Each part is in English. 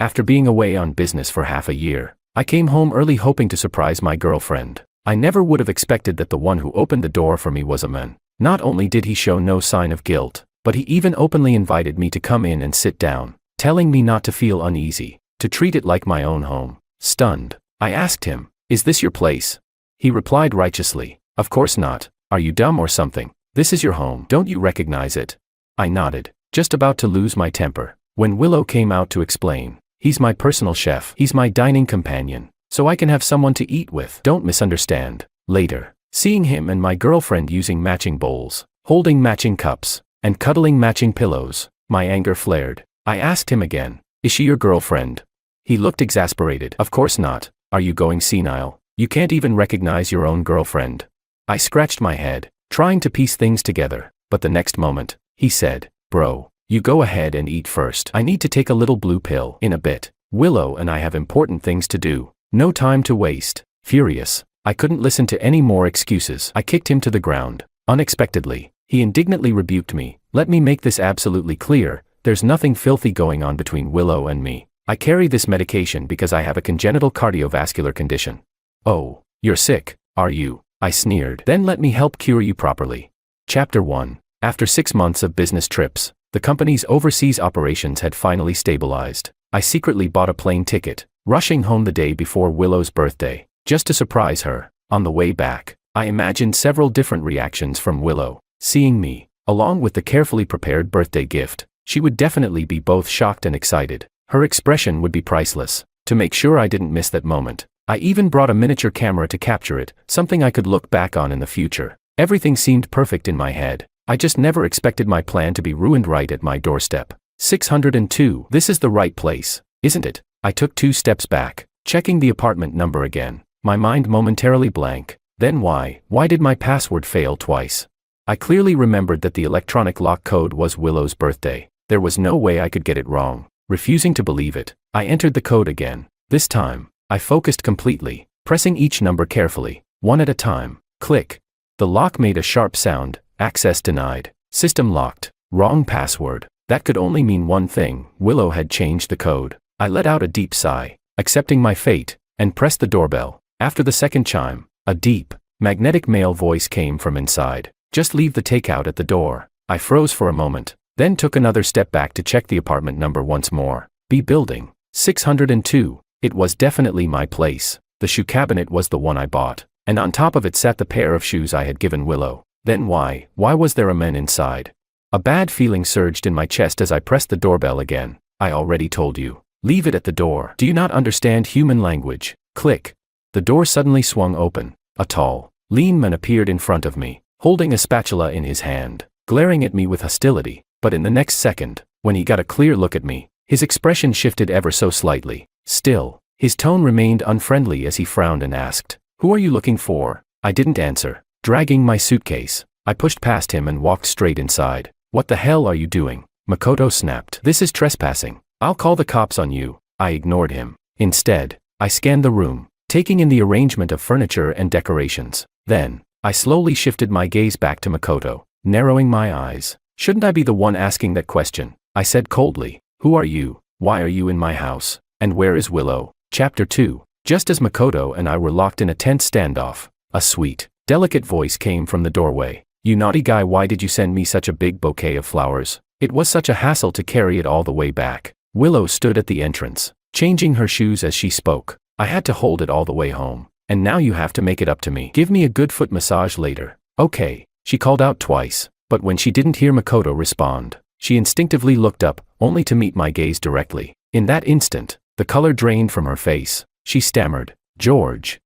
After being away on business for half a year, I came home early hoping to surprise my girlfriend. I never would have expected that the one who opened the door for me was a man. Not only did he show no sign of guilt, but he even openly invited me to come in and sit down, telling me not to feel uneasy, to treat it like my own home. Stunned, I asked him, "Is this your place?" He replied righteously, "Of course not. Are you dumb or something? This is your home. Don't you recognize it?" I nodded, just about to lose my temper, when Willow came out to explain. "He's my personal chef. He's my dining companion, so I can have someone to eat with. Don't misunderstand." Later, seeing him and my girlfriend using matching bowls, holding matching cups, and cuddling matching pillows, my anger flared. I asked him again, "Is she your girlfriend?" He looked exasperated. "Of course not. Are you going senile? You can't even recognize your own girlfriend." I scratched my head, trying to piece things together, but the next moment, he said, "Bro, you go ahead and eat first. I need to take a little blue pill in a bit. Willow and I have important things to do. No time to waste." Furious, I couldn't listen to any more excuses. I kicked him to the ground. Unexpectedly, he indignantly rebuked me. "Let me make this absolutely clear. There's nothing filthy going on between Willow and me. I carry this medication because I have a congenital cardiovascular condition." "Oh, you're sick, are you?" I sneered. "Then let me help cure you properly." Chapter 1. After 6 months of business trips, the company's overseas operations had finally stabilized. I secretly bought a plane ticket, rushing home the day before Willow's birthday, just to surprise her. On the way back, I imagined several different reactions from Willow. Seeing me, along with the carefully prepared birthday gift, she would definitely be both shocked and excited. Her expression would be priceless. To make sure I didn't miss that moment, I even brought a miniature camera to capture it, something I could look back on in the future. Everything seemed perfect in my head. I just never expected my plan to be ruined right at my doorstep. 602. This is the right place, isn't it? I took 2 steps back, checking the apartment number again, my mind momentarily blank. Then why did my password fail twice? I clearly remembered that the electronic lock code was Willow's birthday. There was no way I could get it wrong. Refusing to believe it, I entered the code again. This time, I focused completely, pressing each number carefully, one at a time. Click. The lock made a sharp sound. Access denied. System locked. Wrong password. That could only mean one thing. Willow had changed the code. I let out a deep sigh, accepting my fate, and pressed the doorbell. After the second chime, a deep, magnetic male voice came from inside. "Just leave the takeout at the door." I froze for a moment, then took another step back to check the apartment number once more. B building. 602. It was definitely my place. The shoe cabinet was the one I bought, and on top of it sat the pair of shoes I had given Willow. Then why was there a man inside? A bad feeling surged in my chest as I pressed the doorbell again. "I already told you. Leave it at the door. Do you not understand human language?" Click. The door suddenly swung open. A tall, lean man appeared in front of me, holding a spatula in his hand, glaring at me with hostility. But in the next second, when he got a clear look at me, his expression shifted ever so slightly. Still, his tone remained unfriendly as he frowned and asked, "Who are you looking for?" I didn't answer. Dragging my suitcase, I pushed past him and walked straight inside. "What the hell are you doing?" Makoto snapped. "This is trespassing. I'll call the cops on you." I ignored him. Instead, I scanned the room, taking in the arrangement of furniture and decorations. Then, I slowly shifted my gaze back to Makoto, narrowing my eyes. "Shouldn't I be the one asking that question?" I said coldly. "Who are you? Why are you in my house? And where is Willow?" Chapter 2. Just as Makoto and I were locked in a tense standoff, a sweet, delicate voice came from the doorway. "You naughty guy, why did you send me such a big bouquet of flowers? It was such a hassle to carry it all the way back." Willow stood at the entrance, changing her shoes as she spoke. "I had to hold it all the way home, and now you have to make it up to me. Give me a good foot massage later." "Okay," she called out twice, but when she didn't hear Makoto respond, she instinctively looked up, only to meet my gaze directly. In that instant, the color drained from her face. She stammered, "George.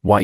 Why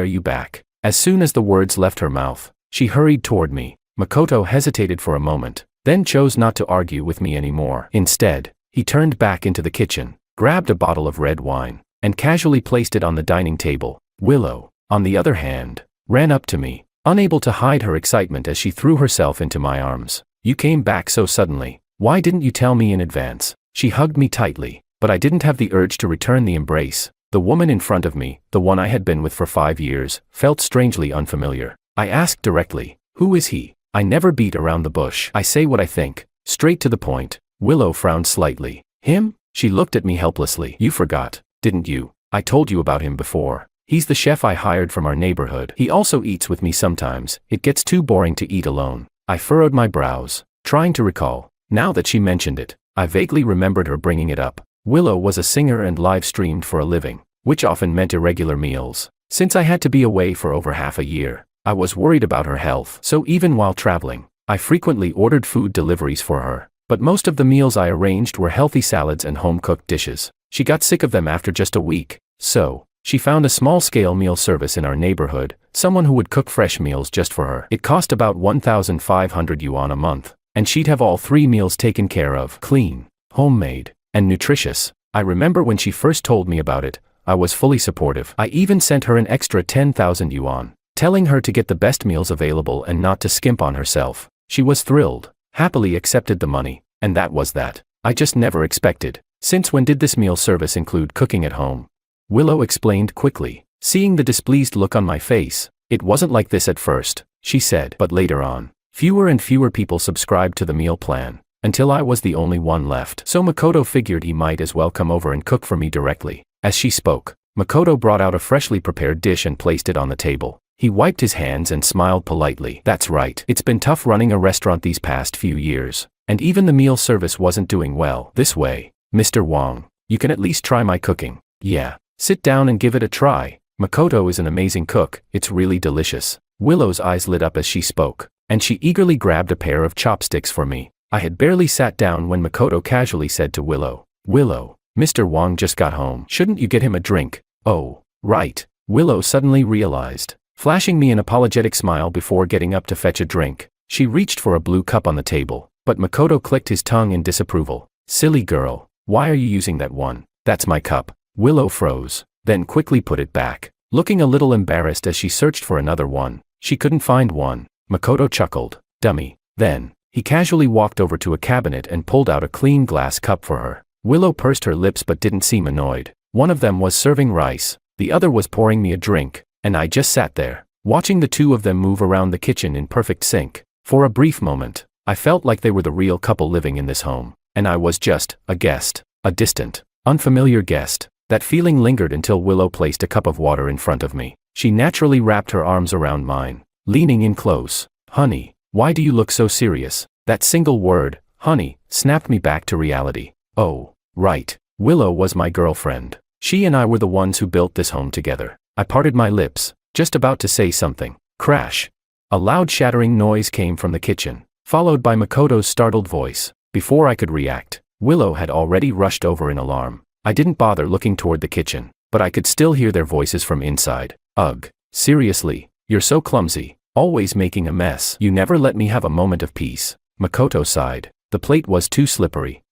are you back?" As soon as the words left her mouth, she hurried toward me. Makoto hesitated for a moment, then chose not to argue with me anymore. Instead, he turned back into the kitchen, grabbed a bottle of red wine, and casually placed it on the dining table. Willow, on the other hand, ran up to me, unable to hide her excitement as she threw herself into my arms. "You came back so suddenly. Why didn't you tell me in advance?" She hugged me tightly, but I didn't have the urge to return the embrace. The woman in front of me, the one I had been with for 5 years, felt strangely unfamiliar. I asked directly, "Who is he?" I never beat around the bush. I say what I think, straight to the point. Willow frowned slightly. "Him? She looked at me helplessly. You forgot, didn't you? I told you about him before. He's the chef I hired from our neighborhood. He also eats with me sometimes. It gets too boring to eat alone. I furrowed my brows, trying to recall. Now that she mentioned it, I vaguely remembered her bringing it up. Willow was a singer and live-streamed for a living, which often meant irregular meals. Since I had to be away for over half a year, I was worried about her health. So even while traveling, I frequently ordered food deliveries for her. But most of the meals I arranged were healthy salads and home-cooked dishes. She got sick of them after just a week, so she found a small-scale meal service in our neighborhood, someone who would cook fresh meals just for her. It cost about 1,500 yuan a month, and she'd have all 3 meals taken care of, clean, homemade, and nutritious. I remember when she first told me about it, I was fully supportive. I even sent her an extra 10,000 yuan, telling her to get the best meals available and not to skimp on herself. She was thrilled, happily accepted the money, and that was that. I just never expected. Since when did this meal service include cooking at home? Willow explained quickly. Seeing the displeased look on my face, it wasn't like this at first, she said. But later on, fewer and fewer people subscribed to the meal plan, until I was the only one left. So Makoto figured he might as well come over and cook for me directly. As she spoke, Makoto brought out a freshly prepared dish and placed it on the table. He wiped his hands and smiled politely. That's right. It's been tough running a restaurant these past few years, and even the meal service wasn't doing well. This way, Mr. Wong, you can at least try my cooking. Yeah. Sit down and give it a try. Makoto is an amazing cook. It's really delicious. Willow's eyes lit up as she spoke, and she eagerly grabbed a pair of chopsticks for me. I had barely sat down when Makoto casually said to Willow, Willow, Mr. Wong just got home. Shouldn't you get him a drink? Oh, right. Willow suddenly realized, flashing me an apologetic smile before getting up to fetch a drink. She reached for a blue cup on the table, but Makoto clicked his tongue in disapproval. Silly girl, why are you using that one? That's my cup. Willow froze, then quickly put it back, looking a little embarrassed as she searched for another one. She couldn't find one. Makoto chuckled. Dummy. Then, he casually walked over to a cabinet and pulled out a clean glass cup for her. Willow pursed her lips but didn't seem annoyed. One of them was serving rice, the other was pouring me a drink, and I just sat there, watching the two of them move around the kitchen in perfect sync. For a brief moment, I felt like they were the real couple living in this home, and I was just a guest, a distant, unfamiliar guest. That feeling lingered until Willow placed a cup of water in front of me. She naturally wrapped her arms around mine, leaning in close. Honey, why do you look so serious? That single word, honey, snapped me back to reality. Oh, right. Willow was my girlfriend. She and I were the ones who built this home together. I parted my lips, just about to say something. Crash. A loud shattering noise came from the kitchen, followed by Makoto's startled voice. Before I could react, Willow had already rushed over in alarm. I didn't bother looking toward the kitchen, but I could still hear their voices from inside. Ugh. Seriously, you're so clumsy, always making a mess. You never let me have a moment of peace. Makoto sighed. The plate was too slippery.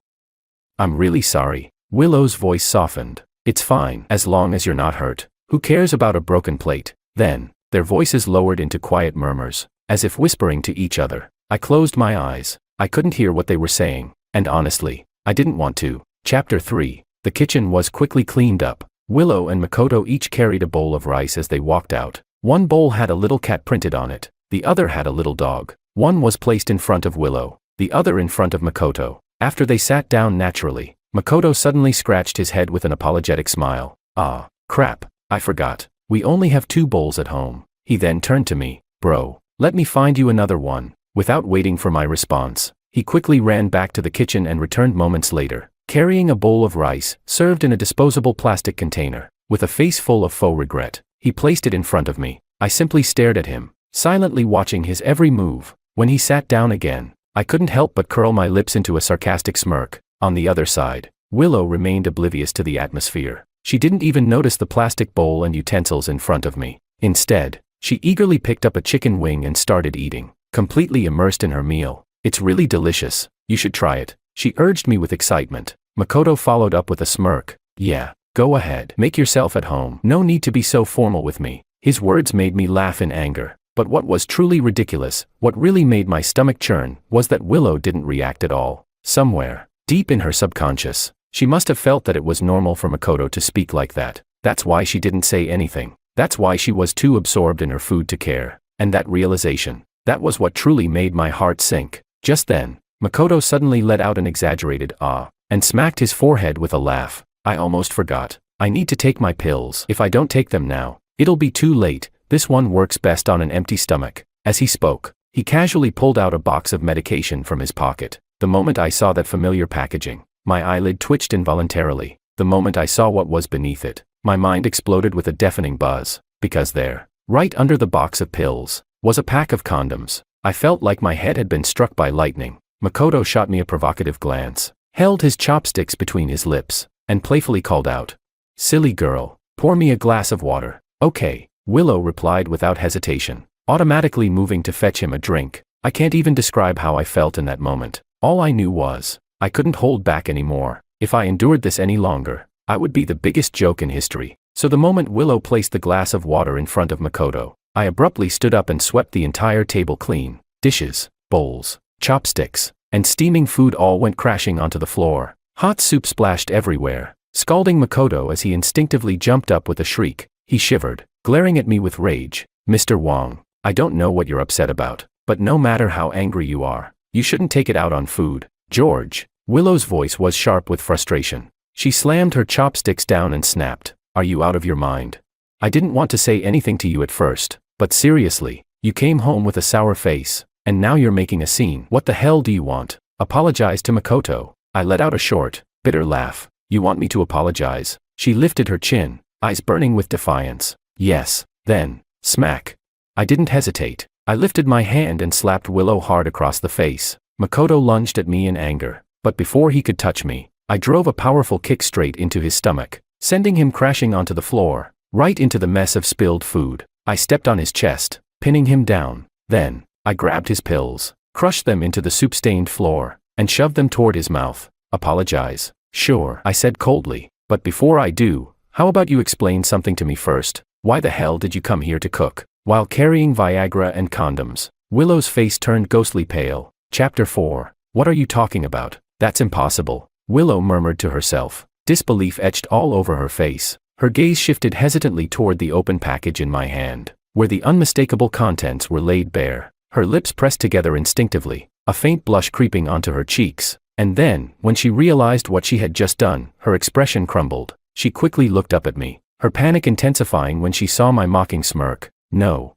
I'm really sorry. Willow's voice softened. It's fine, as long as you're not hurt. Who cares about a broken plate? Then, their voices lowered into quiet murmurs, as if whispering to each other. I closed my eyes. I couldn't hear what they were saying, and honestly, I didn't want to. Chapter 3. The kitchen was quickly cleaned up. Willow and Makoto each carried a bowl of rice as they walked out. One bowl had a little cat printed on it. The other had a little dog. One was placed in front of Willow, the other in front of Makoto. After they sat down naturally, Makoto suddenly scratched his head with an apologetic smile. Ah, crap, I forgot. We only have 2 bowls at home. He then turned to me. Bro, let me find you another one. Without waiting for my response, he quickly ran back to the kitchen and returned moments later, carrying a bowl of rice, served in a disposable plastic container. With a face full of faux regret, he placed it in front of me. I simply stared at him, silently watching his every move. When he sat down again, I couldn't help but curl my lips into a sarcastic smirk. On the other side, Willow remained oblivious to the atmosphere. She didn't even notice the plastic bowl and utensils in front of me. Instead, she eagerly picked up a chicken wing and started eating, completely immersed in her meal. It's really delicious. You should try it, she urged me with excitement. Makoto followed up with a smirk. Yeah, go ahead. Make yourself at home. No need to be so formal with me. His words made me laugh in anger. But what was truly ridiculous, what really made my stomach churn, was that Willow didn't react at all. Somewhere, deep in her subconscious, she must have felt that it was normal for Makoto to speak like that. That's why she didn't say anything. That's why she was too absorbed in her food to care. And that realization, that was what truly made my heart sink. Just then, Makoto suddenly let out an exaggerated ah. and smacked his forehead with a laugh. I almost forgot. I need to take my pills. If I don't take them now, it'll be too late. This one works best on an empty stomach. As he spoke, he casually pulled out a box of medication from his pocket. The moment I saw that familiar packaging, my eyelid twitched involuntarily. The moment I saw what was beneath it, my mind exploded with a deafening buzz, because there, right under the box of pills, was a pack of condoms. I felt like my head had been struck by lightning. Makoto shot me a provocative glance, held his chopsticks between his lips, and playfully called out, "Silly girl, pour me a glass of water." "Okay," Willow replied without hesitation, automatically moving to fetch him a drink. I can't even describe how I felt in that moment. All I knew was, I couldn't hold back anymore. If I endured this any longer, I would be the biggest joke in history. So the moment Willow placed the glass of water in front of Makoto, I abruptly stood up and swept the entire table clean. Dishes, bowls, chopsticks, and steaming food all went crashing onto the floor. Hot soup splashed everywhere, scalding Makoto as he instinctively jumped up with a shriek. He shivered, glaring at me with rage. "Mr. Wong, I don't know what you're upset about, but no matter how angry you are, you shouldn't take it out on food." "George." Willow's voice was sharp with frustration. She slammed her chopsticks down and snapped, "Are you out of your mind? I didn't want to say anything to you at first, but seriously, you came home with a sour face, and now you're making a scene. What the hell do you want?" "Apologize to Makoto." I let out a short, bitter laugh. "You want me to apologize?" She lifted her chin, eyes burning with defiance. "Yes." Then, smack. I didn't hesitate. I lifted my hand and slapped Willow hard across the face. Makoto lunged at me in anger, but before he could touch me, I drove a powerful kick straight into his stomach, sending him crashing onto the floor, right into the mess of spilled food. I stepped on his chest, pinning him down. Then, I grabbed his pills, crushed them into the soup-stained floor, and shoved them toward his mouth. "Apologize." "Sure," I said coldly, "but before I do, how about you explain something to me first? Why the hell did you come here to cook, while carrying Viagra and condoms?" Willow's face turned ghostly pale. Chapter 4. "What are you talking about? That's impossible," Willow murmured to herself, disbelief etched all over her face. Her gaze shifted hesitantly toward the open package in my hand, where the unmistakable contents were laid bare. Her lips pressed together instinctively, a faint blush creeping onto her cheeks, and then, when she realized what she had just done, her expression crumbled. She quickly looked up at me, her panic intensifying when she saw my mocking smirk. No,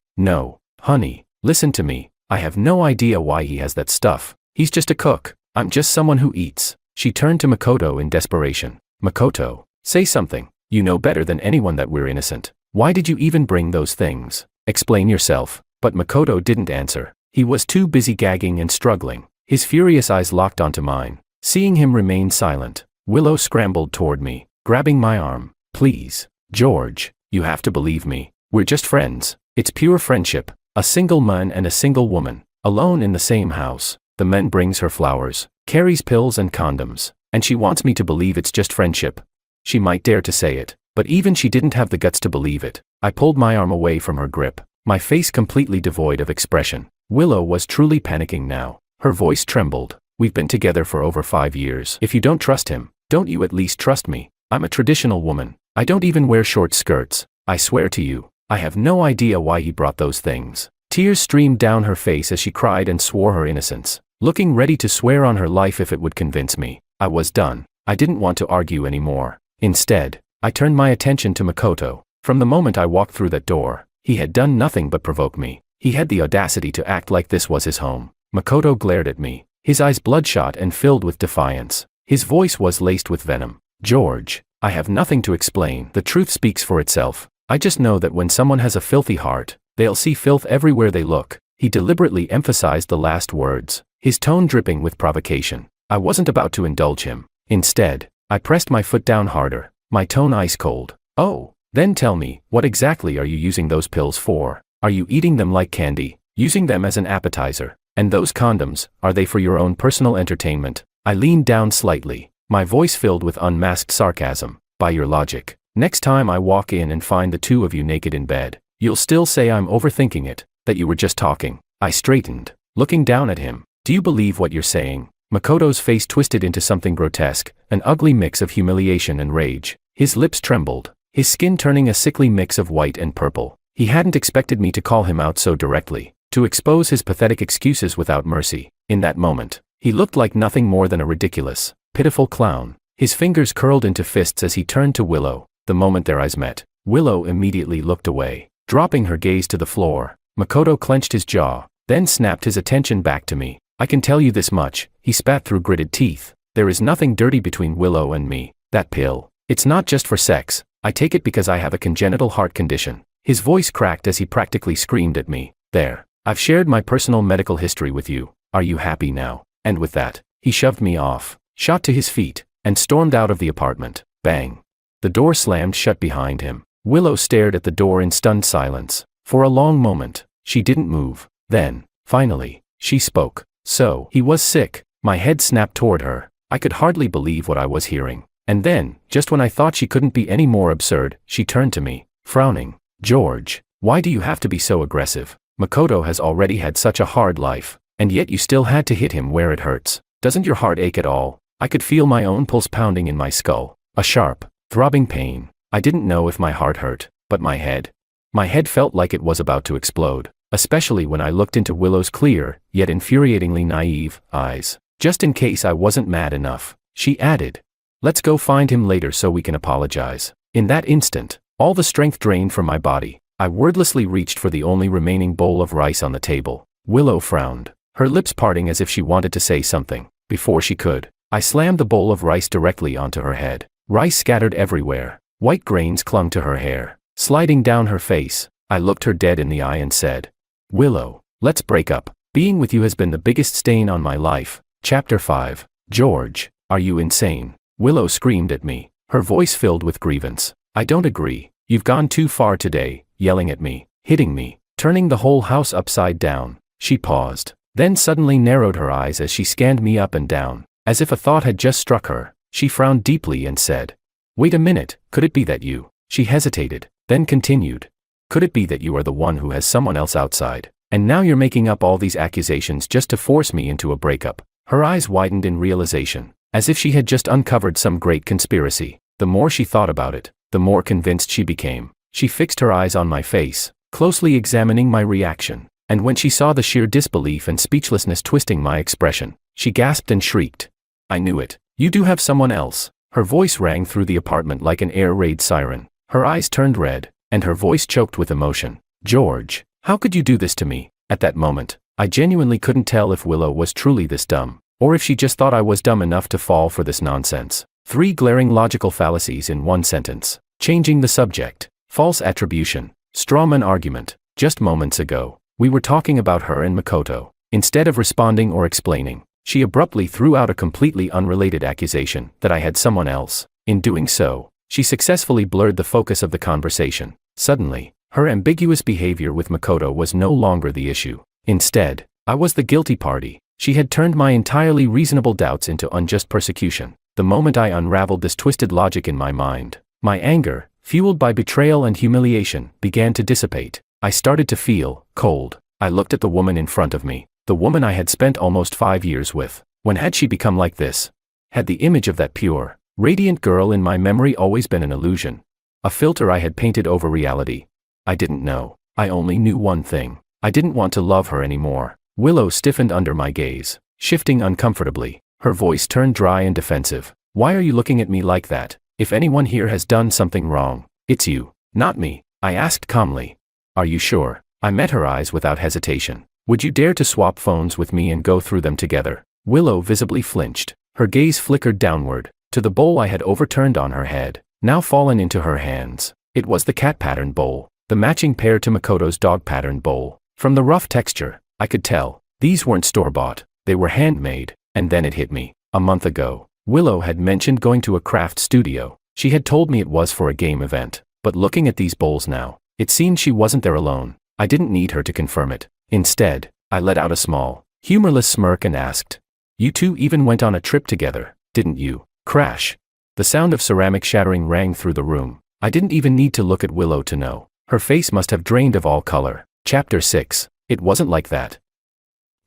honey, listen to me. I have no idea why he has that stuff. He's just a cook. I'm just someone who eats." She turned to Makoto in desperation. "Makoto, say something. You know better than anyone that we're innocent. Why did you even bring those things? Explain yourself." But Makoto didn't answer. He was too busy gagging and struggling. His furious eyes locked onto mine. Seeing him remain silent, Willow scrambled toward me, grabbing my arm. "Please, George, you have to believe me. We're just friends. It's pure friendship. A single man and a single woman, alone in the same house. The man brings her flowers, carries pills and condoms, and she wants me to believe it's just friendship." She might dare to say it, but even she didn't have the guts to believe it. I pulled my arm away from her grip, my face completely devoid of expression. Willow was truly panicking now. Her voice trembled. "We've been together for over 5 years. If you don't trust him, don't you at least trust me? I'm a traditional woman. I don't even wear short skirts. I swear to you, I have no idea why he brought those things." Tears streamed down her face as she cried and swore her innocence, looking ready to swear on her life if it would convince me. I was done. I didn't want to argue anymore. Instead, I turned my attention to Makoto. From the moment I walked through that door, he had done nothing but provoke me. He had the audacity to act like this was his home. Makoto glared at me, his eyes bloodshot and filled with defiance. His voice was laced with venom. "George, I have nothing to explain. The truth speaks for itself. I just know that when someone has a filthy heart, they'll see filth everywhere they look." He deliberately emphasized the last words, his tone dripping with provocation. I wasn't about to indulge him. Instead, I pressed my foot down harder, my tone ice cold. "Oh, then tell me, what exactly are you using those pills for? Are you eating them like candy, using them as an appetizer? And those condoms, are they for your own personal entertainment?" I leaned down slightly, my voice filled with unmasked sarcasm. "By your logic, next time I walk in and find the two of you naked in bed, you'll still say I'm overthinking it, that you were just talking." I straightened, looking down at him. "Do you believe what you're saying?" Makoto's face twisted into something grotesque, an ugly mix of humiliation and rage. His lips trembled, his skin turning a sickly mix of white and purple. He hadn't expected me to call him out so directly, to expose his pathetic excuses without mercy. In that moment, he looked like nothing more than a ridiculous, Pitiful clown. His fingers curled into fists as he turned to Willow. The moment their eyes met, Willow immediately looked away, dropping her gaze to the floor. Makoto clenched his jaw, then snapped his attention back to me. I can tell you this much, he spat through gritted teeth. There is nothing dirty between Willow and me. That pill. It's not just for sex. I take it because I have a congenital heart condition. His voice cracked as he practically screamed at me. There. I've shared my personal medical history with you. Are you happy now? And with that, he shoved me off, shot to his feet, and stormed out of the apartment. Bang. The door slammed shut behind him. Willow stared at the door in stunned silence. For a long moment, she didn't move. Then, finally, she spoke. So, he was sick. My head snapped toward her. I could hardly believe what I was hearing. And then, just when I thought she couldn't be any more absurd, she turned to me, frowning. George, why do you have to be so aggressive? Makoto has already had such a hard life, and yet you still had to hit him where it hurts. Doesn't your heart ache at all? I could feel my own pulse pounding in my skull. A sharp, throbbing pain. I didn't know if my heart hurt, but my head. My head felt like it was about to explode, especially when I looked into Willow's clear, yet infuriatingly naive, eyes. Just in case I wasn't mad enough, she added. Let's go find him later so we can apologize. In that instant, all the strength drained from my body. I wordlessly reached for the only remaining bowl of rice on the table. Willow frowned, her lips parting as if she wanted to say something. Before she could, I slammed the bowl of rice directly onto her head. Rice scattered everywhere. White grains clung to her hair, sliding down her face. I looked her dead in the eye and said, Willow, let's break up. Being with you has been the biggest stain on my life. Chapter 5. George, are you insane? Willow screamed at me, her voice filled with grievance. I don't agree. You've gone too far today, yelling at me, hitting me, turning the whole house upside down. She paused, then suddenly narrowed her eyes as she scanned me up and down. As if a thought had just struck her, she frowned deeply and said, Wait a minute, could it be that you? She hesitated, then continued. Could it be that you are the one who has someone else outside, and now you're making up all these accusations just to force me into a breakup? Her eyes widened in realization, as if she had just uncovered some great conspiracy. The more she thought about it, the more convinced she became. She fixed her eyes on my face, closely examining my reaction, and when she saw the sheer disbelief and speechlessness twisting my expression, she gasped and shrieked. I knew it. You do have someone else. Her voice rang through the apartment like an air raid siren. Her eyes turned red, and her voice choked with emotion. George, how could you do this to me? At that moment, I genuinely couldn't tell if Willow was truly this dumb, or if she just thought I was dumb enough to fall for this nonsense. 3 glaring logical fallacies in one sentence. Changing the subject. False attribution. Strawman argument. Just moments ago, we were talking about her and Makoto. Instead of responding or explaining, she abruptly threw out a completely unrelated accusation that I had someone else. In doing so, she successfully blurred the focus of the conversation. Suddenly, her ambiguous behavior with Makoto was no longer the issue. Instead, I was the guilty party. She had turned my entirely reasonable doubts into unjust persecution. The moment I unraveled this twisted logic in my mind, my anger, fueled by betrayal and humiliation, began to dissipate. I started to feel cold. I looked at the woman in front of me, the woman I had spent almost 5 years with. When had she become like this? Had the image of that pure, radiant girl in my memory always been an illusion? A filter I had painted over reality? I didn't know. I only knew one thing. I didn't want to love her anymore. Willow stiffened under my gaze, shifting uncomfortably. Her voice turned dry and defensive. Why are you looking at me like that? If anyone here has done something wrong, it's you, not me, I asked calmly. Are you sure? I met her eyes without hesitation. Would you dare to swap phones with me and go through them together? Willow visibly flinched. Her gaze flickered downward, to the bowl I had overturned on her head, now fallen into her hands. It was the cat pattern bowl, the matching pair to Makoto's dog pattern bowl. From the rough texture, I could tell, these weren't store-bought, they were handmade. And then it hit me. A month ago, Willow had mentioned going to a craft studio. She had told me it was for a game event, but looking at these bowls now, it seemed she wasn't there alone. I didn't need her to confirm it. Instead, I let out a small, humorless smirk and asked, You two even went on a trip together, didn't you? Crash. The sound of ceramic shattering rang through the room. I didn't even need to look at Willow to know. Her face must have drained of all color. Chapter 6. It wasn't like that.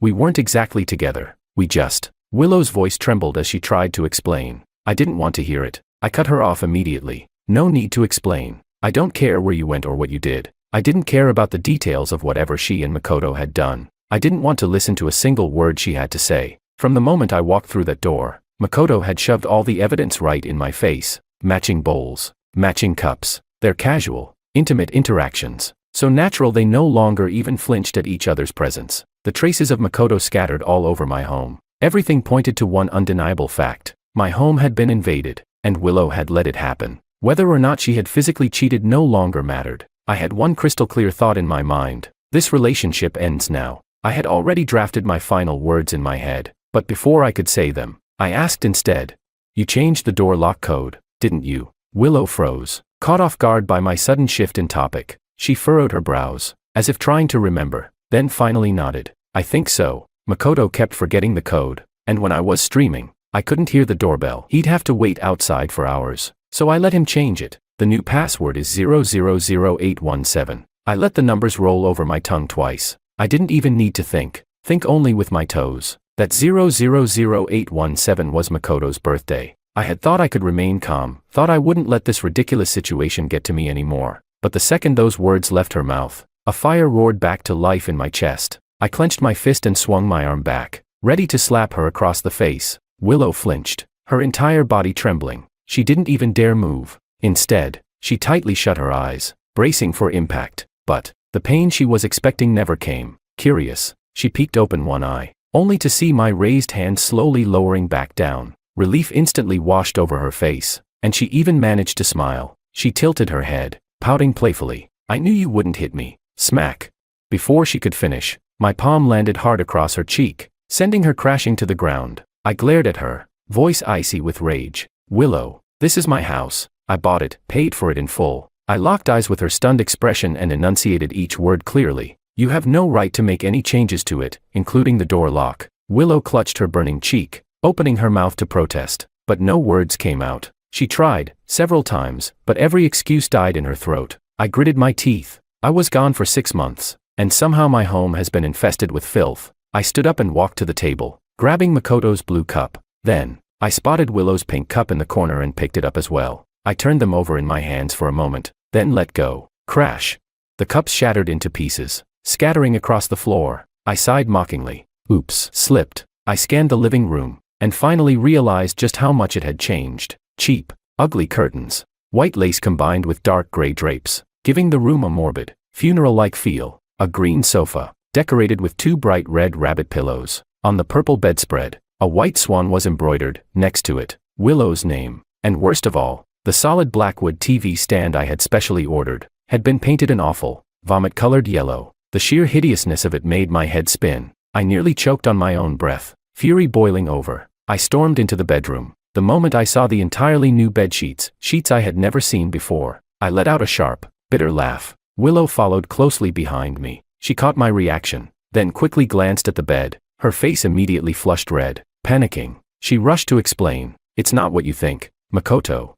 We weren't exactly together. We just... Willow's voice trembled as she tried to explain. I didn't want to hear it. I cut her off immediately. No need to explain. I don't care where you went or what you did. I didn't care about the details of whatever she and Makoto had done. I didn't want to listen to a single word she had to say. From the moment I walked through that door, Makoto had shoved all the evidence right in my face. Matching bowls, matching cups, their casual, intimate interactions. So natural they no longer even flinched at each other's presence. The traces of Makoto scattered all over my home. Everything pointed to one undeniable fact. My home had been invaded, and Willow had let it happen. Whether or not she had physically cheated no longer mattered. I had one crystal clear thought in my mind. This relationship ends now. I had already drafted my final words in my head, but before I could say them, I asked instead. You changed the door lock code, didn't you? Willow froze, caught off guard by my sudden shift in topic. She furrowed her brows, as if trying to remember, then finally nodded. I think so. Makoto kept forgetting the code, and when I was streaming, I couldn't hear the doorbell. He'd have to wait outside for hours, so I let him change it. The new password is 000817. I let the numbers roll over my tongue twice. I didn't even need to think only with my toes. That 000817 was Makoto's birthday. I had thought I could remain calm, thought I wouldn't let this ridiculous situation get to me anymore. But the second those words left her mouth, a fire roared back to life in my chest. I clenched my fist and swung my arm back, ready to slap her across the face. Willow flinched, her entire body trembling. She didn't even dare move. Instead, she tightly shut her eyes, bracing for impact. But the pain she was expecting never came. Curious, she peeked open one eye, only to see my raised hand slowly lowering back down. Relief instantly washed over her face, and she even managed to smile. She tilted her head, pouting playfully. I knew you wouldn't hit me. Smack. Before she could finish, my palm landed hard across her cheek, sending her crashing to the ground. I glared at her, voice icy with rage. Willow, this is my house. I bought it, paid for it in full. I locked eyes with her stunned expression and enunciated each word clearly. You have no right to make any changes to it, including the door lock. Willow clutched her burning cheek, opening her mouth to protest, but no words came out. She tried, several times, but every excuse died in her throat. I gritted my teeth. I was gone for 6 months, and somehow my home has been infested with filth. I stood up and walked to the table, grabbing Makoto's blue cup. Then, I spotted Willow's pink cup in the corner and picked it up as well. I turned them over in my hands for a moment, then let go. Crash. The cups shattered into pieces, scattering across the floor. I sighed mockingly. Oops, slipped. I scanned the living room, and finally realized just how much it had changed. Cheap, ugly curtains, white lace combined with dark gray drapes, giving the room a morbid, funeral-like feel. A green sofa, decorated with 2 bright red rabbit pillows. On the purple bedspread, a white swan was embroidered. Next to it, Willow's name. And worst of all, the solid blackwood TV stand I had specially ordered had been painted an awful, vomit-colored yellow. The sheer hideousness of it made my head spin. I nearly choked on my own breath, fury boiling over. I stormed into the bedroom. The moment I saw the entirely new bedsheets, sheets I had never seen before, I let out a sharp, bitter laugh. Willow followed closely behind me. She caught my reaction, then quickly glanced at the bed. Her face immediately flushed red. Panicking, she rushed to explain. It's not what you think, Makoto.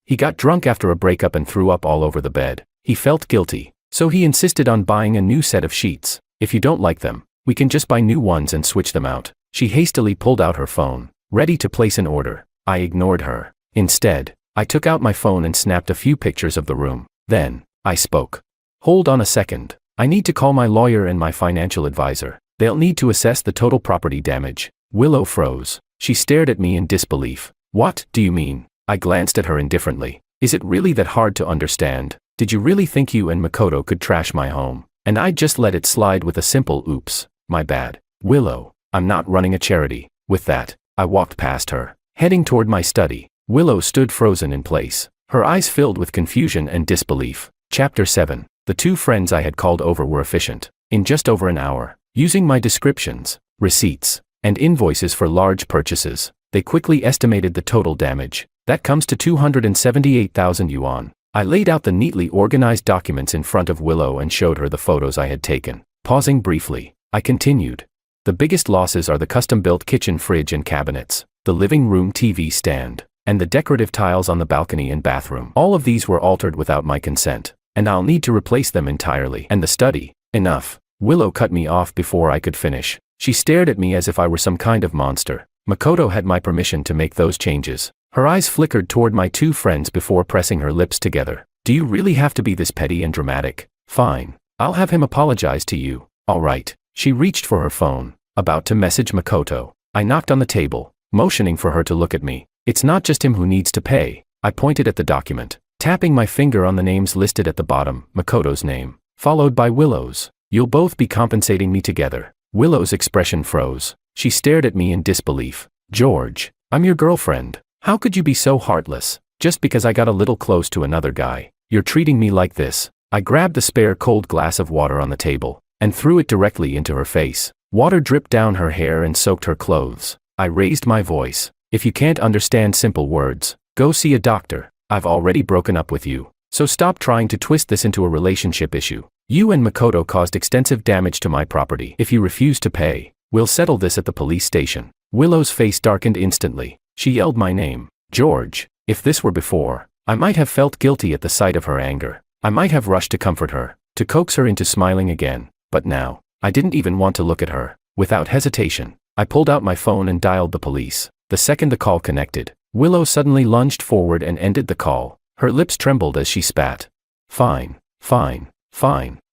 He got drunk after a breakup and threw up all over the bed. He felt guilty, so he insisted on buying a new set of sheets. If you don't like them, we can just buy new ones and switch them out. She hastily pulled out her phone, ready to place an order. I ignored her. Instead, I took out my phone and snapped a few pictures of the room. Then, I spoke. Hold on a second. I need to call my lawyer and my financial advisor. They'll need to assess the total property damage. Willow froze. She stared at me in disbelief. What do you mean? I glanced at her indifferently. Is it really that hard to understand? Did you really think you and Makoto could trash my home, and I'd just let it slide with a simple oops? My bad. Willow, I'm not running a charity. With that, I walked past her, heading toward my study. Willow stood frozen in place, her eyes filled with confusion and disbelief. Chapter 7. The 2 friends I had called over were efficient. In just over an hour, using my descriptions, receipts, and invoices for large purchases, they quickly estimated the total damage. That comes to 278,000 yuan. I laid out the neatly organized documents in front of Willow and showed her the photos I had taken. Pausing briefly, I continued. The biggest losses are the custom-built kitchen fridge and cabinets, the living room TV stand, and the decorative tiles on the balcony and bathroom. All of these were altered without my consent, and I'll need to replace them entirely. And the study. Enough. Willow cut me off before I could finish. She stared at me as if I were some kind of monster. Makoto had my permission to make those changes. Her eyes flickered toward my 2 friends before pressing her lips together. Do you really have to be this petty and dramatic? Fine. I'll have him apologize to you. All right. She reached for her phone, about to message Makoto. I knocked on the table, motioning for her to look at me. It's not just him who needs to pay. I pointed at the document, tapping my finger on the names listed at the bottom, Makoto's name, followed by Willow's. You'll both be compensating me together. Willow's expression froze. She stared at me in disbelief. George, I'm your girlfriend. How could you be so heartless? Just because I got a little close to another guy, you're treating me like this. I grabbed the spare cold glass of water on the table and threw it directly into her face. Water dripped down her hair and soaked her clothes. I raised my voice. If you can't understand simple words, go see a doctor. I've already broken up with you, so stop trying to twist this into a relationship issue. You and Makoto caused extensive damage to my property. If you refuse to pay, we'll settle this at the police station. Willow's face darkened instantly. She yelled my name. George. If this were before, I might have felt guilty at the sight of her anger. I might have rushed to comfort her, to coax her into smiling again. But now, I didn't even want to look at her. Without hesitation, I pulled out my phone and dialed the police. The second the call connected, Willow suddenly lunged forward and ended the call. Her lips trembled as she spat. Fine.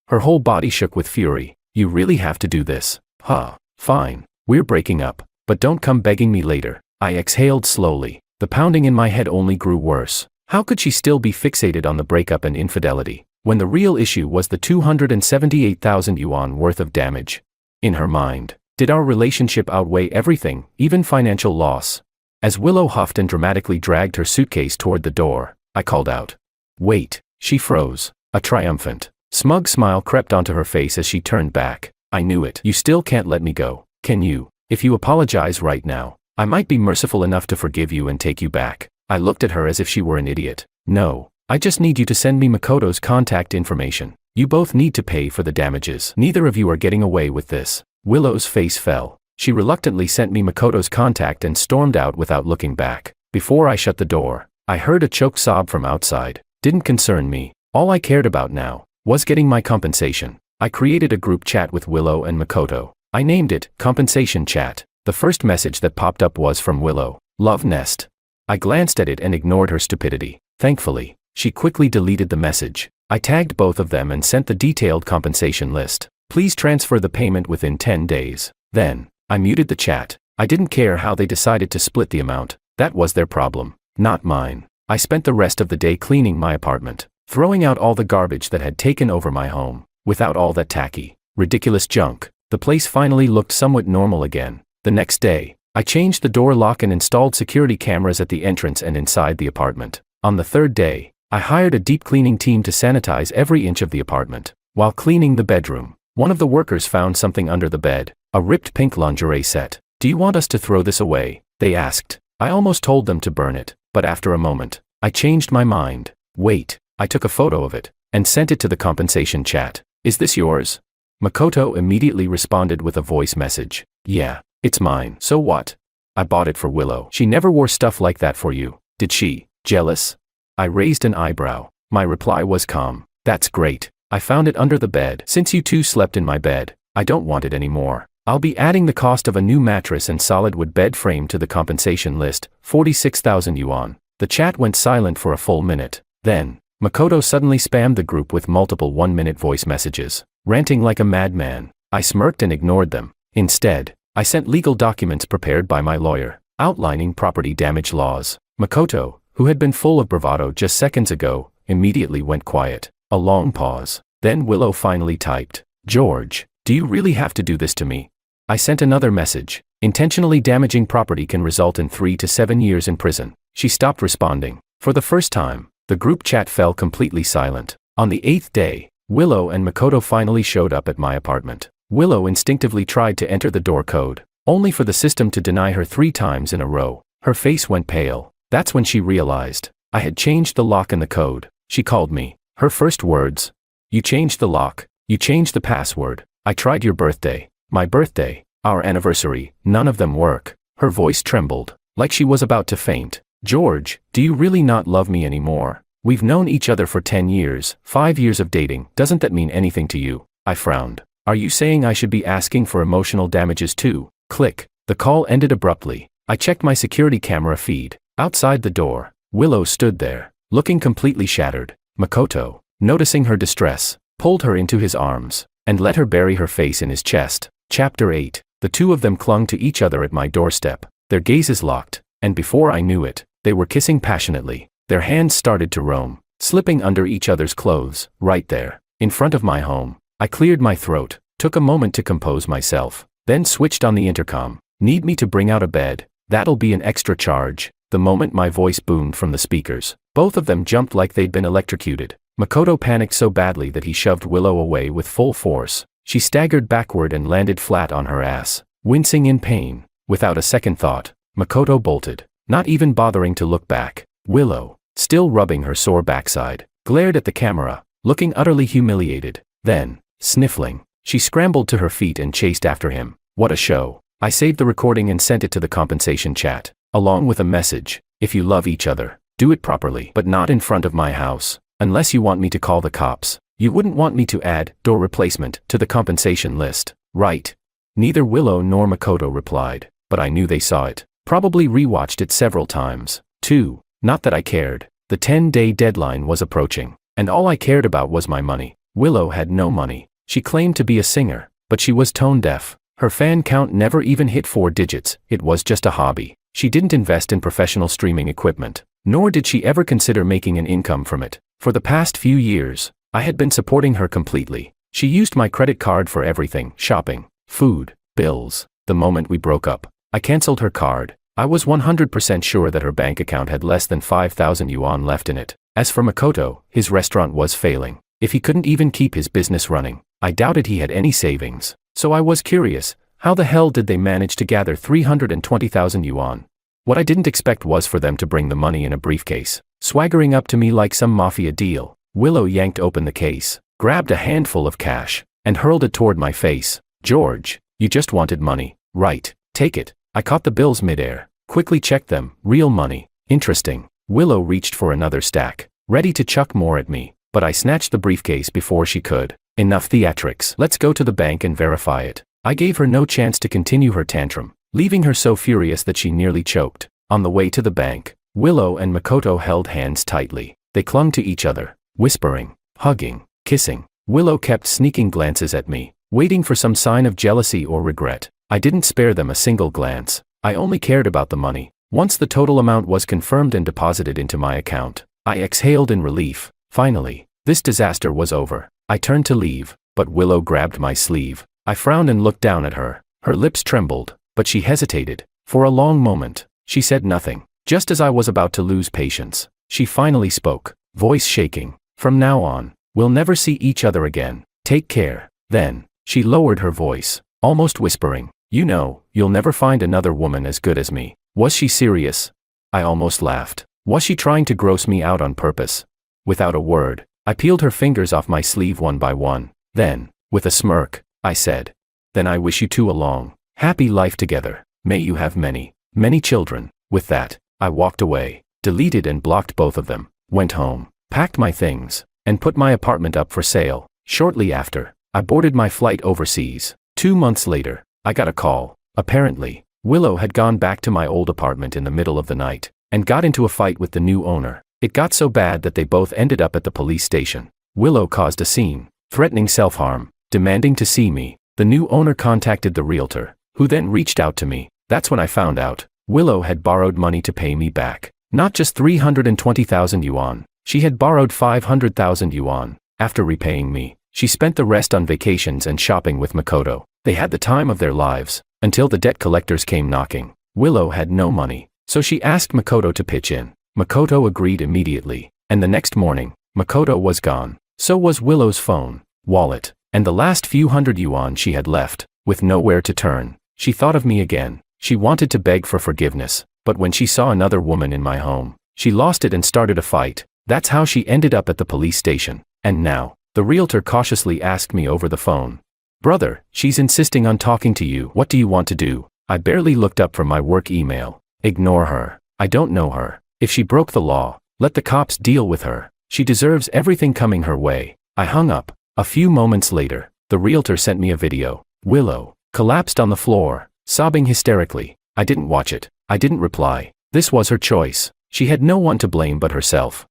Her whole body shook with fury. You really have to do this. Huh. Fine. We're breaking up, but don't come begging me later. I exhaled slowly. The pounding in my head only grew worse. How could she still be fixated on the breakup and infidelity, when the real issue was the 278,000 yuan worth of damage? In her mind, did our relationship outweigh everything, even financial loss? As Willow huffed and dramatically dragged her suitcase toward the door, I called out. Wait. She froze. A triumphant, smug smile crept onto her face as she turned back. I knew it. You still can't let me go, can you? If you apologize right now, I might be merciful enough to forgive you and take you back. I looked at her as if she were an idiot. No, I just need you to send me Makoto's contact information. You both need to pay for the damages. Neither of you are getting away with this. Willow's face fell. She reluctantly sent me Makoto's contact and stormed out without looking back. Before I shut the door, I heard a choked sob from outside. Didn't concern me. All I cared about now was getting my compensation. I created a group chat with Willow and Makoto. I named it Compensation Chat. The first message that popped up was from Willow. Love Nest. I glanced at it and ignored her stupidity. Thankfully, she quickly deleted the message. I tagged both of them and sent the detailed compensation list. Please transfer the payment within 10 days. Then, I muted the chat. I didn't care how they decided to split the amount. That was their problem, not mine. I spent the rest of the day cleaning my apartment, throwing out all the garbage that had taken over my home. Without all that tacky, ridiculous junk, the place finally looked somewhat normal again. The next day, I changed the door lock and installed security cameras at the entrance and inside the apartment. On the third day, I hired a deep cleaning team to sanitize every inch of the apartment. While cleaning the bedroom, one of the workers found something under the bed, a ripped pink lingerie set. Do you want us to throw this away? They asked. I almost told them to burn it, but after a moment, I changed my mind. Wait, I took a photo of it and sent it to the compensation chat. Is this yours? Makoto immediately responded with a voice message. Yeah, it's mine. So what? I bought it for Willow. She never wore stuff like that for you, did she? Jealous? I raised an eyebrow. My reply was calm. That's great. I found it under the bed. Since you two slept in my bed, I don't want it anymore. I'll be adding the cost of a new mattress and solid wood bed frame to the compensation list, 46,000 yuan. The chat went silent for a full minute. Then, Makoto suddenly spammed the group with multiple 1-minute voice messages, ranting like a madman. I smirked and ignored them. Instead, I sent legal documents prepared by my lawyer, outlining property damage laws. Makoto, who had been full of bravado just seconds ago, immediately went quiet. A long pause. Then Willow finally typed, George, do you really have to do this to me? I sent another message. Intentionally damaging property can result in 3 to 7 years in prison. She stopped responding. For the first time, the group chat fell completely silent. On the 8th day, Willow and Makoto finally showed up at my apartment. Willow instinctively tried to enter the door code, only for the system to deny her 3 times in a row. Her face went pale. That's when she realized I had changed the lock and the code. She called me. Her first words. You changed the lock. You changed the password. I tried your birthday, my birthday, our anniversary. None of them work. Her voice trembled, like she was about to faint. George, do you really not love me anymore? We've known each other for 10 years, 5 years of dating. Doesn't that mean anything to you? I frowned. Are you saying I should be asking for emotional damages too? Click. The call ended abruptly. I checked my security camera feed. Outside the door, Willow stood there, looking completely shattered. Makoto, noticing her distress, pulled her into his arms and let her bury her face in his chest. Chapter 8. The two of them clung to each other at my doorstep. their gazes locked, and before I knew it, they were kissing passionately. Their hands started to roam, slipping under each other's clothes, right there, in front of my home. I cleared my throat, took a moment to compose myself, then switched on the intercom. Need me to bring out a bed? That'll be an extra charge. The moment my voice boomed from the speakers, both of them jumped like they'd been electrocuted. Makoto panicked so badly that he shoved Willow away with full force. She staggered backward and landed flat on her ass, wincing in pain. Without a second thought, Makoto bolted, not even bothering to look back. Willow, still rubbing her sore backside, glared at the camera, looking utterly humiliated. Then, sniffling, she scrambled to her feet and chased after him. What a show. I saved the recording and sent it to the compensation chat, along with a message. If you love each other, do it properly, but not in front of my house. Unless you want me to call the cops. You wouldn't want me to add door replacement to the compensation list, right? Neither Willow nor Makoto replied, but I knew they saw it. Probably rewatched it several times, too. Not that I cared. The 10-day deadline was approaching, and all I cared about was my money. Willow had no money. She claimed to be a singer, but she was tone deaf. Her fan count never even hit 4 digits. It was just a hobby. She didn't invest in professional streaming equipment, nor did she ever consider making an income from it. For the past few years, I had been supporting her completely. She used my credit card for everything: shopping, food, bills. The moment we broke up, I canceled her card. I was 100% sure that her bank account had less than 5,000 yuan left in it. As for Makoto, his restaurant was failing. If he couldn't even keep his business running, I doubted he had any savings. So I was curious, how the hell did they manage to gather 320,000 yuan? What I didn't expect was for them to bring the money in a briefcase, swaggering up to me like some mafia deal. Willow yanked open the case, grabbed a handful of cash, and hurled it toward my face. George, you just wanted money, right? Take it. I caught the bills midair, quickly checked them. Real money. Interesting. Willow reached for another stack, ready to chuck more at me, but I snatched the briefcase before she could. Enough theatrics. Let's go to the bank and verify it. I gave her no chance to continue her tantrum, leaving her so furious that she nearly choked. On the way to the bank, Willow and Makoto held hands tightly. They clung to each other, whispering, hugging, kissing. Willow kept sneaking glances at me, waiting for some sign of jealousy or regret. I didn't spare them a single glance. I only cared about the money. Once the total amount was confirmed and deposited into my account, I exhaled in relief. Finally, this disaster was over. I turned to leave, but Willow grabbed my sleeve. I frowned and looked down at her. Her lips trembled, but she hesitated. For a long moment, she said nothing. Just as I was about to lose patience, she finally spoke, voice shaking. From now on, we'll never see each other again. Take care. Then, she lowered her voice, almost whispering, you know, you'll never find another woman as good as me. Was she serious? I almost laughed. Was she trying to gross me out on purpose? Without a word, I peeled her fingers off my sleeve one by one. Then, with a smirk, I said, then I wish you two a long, happy life together. May you have many, many children. With that, I walked away, deleted and blocked both of them, went home, packed my things, and put my apartment up for sale. Shortly after, I boarded my flight overseas. 2 months later, I got a call. Apparently, Willow had gone back to my old apartment in the middle of the night, and got into a fight with the new owner. It got so bad that they both ended up at the police station. Willow caused a scene, threatening self-harm, demanding to see me. The new owner contacted the realtor, who then reached out to me. That's when I found out Willow had borrowed money to pay me back. Not just 320,000 yuan, she had borrowed 500,000 yuan. After repaying me, she spent the rest on vacations and shopping with Makoto. They had the time of their lives, until the debt collectors came knocking. Willow had no money, so she asked Makoto to pitch in. Makoto agreed immediately, and the next morning, Makoto was gone. So was Willow's phone, wallet, and the last few hundred yuan she had left. With nowhere to turn, she thought of me again. She wanted to beg for forgiveness, but when she saw another woman in my home, she lost it and started a fight. That's how she ended up at the police station. And now, the realtor cautiously asked me over the phone, brother, she's insisting on talking to you. What do you want to do? I barely looked up from my work email. Ignore her. I don't know her. If she broke the law, let the cops deal with her. She deserves everything coming her way. I hung up. A few moments later, the realtor sent me a video. Willow collapsed on the floor, sobbing hysterically. I didn't watch it. I didn't reply. This was her choice. She had no one to blame but herself.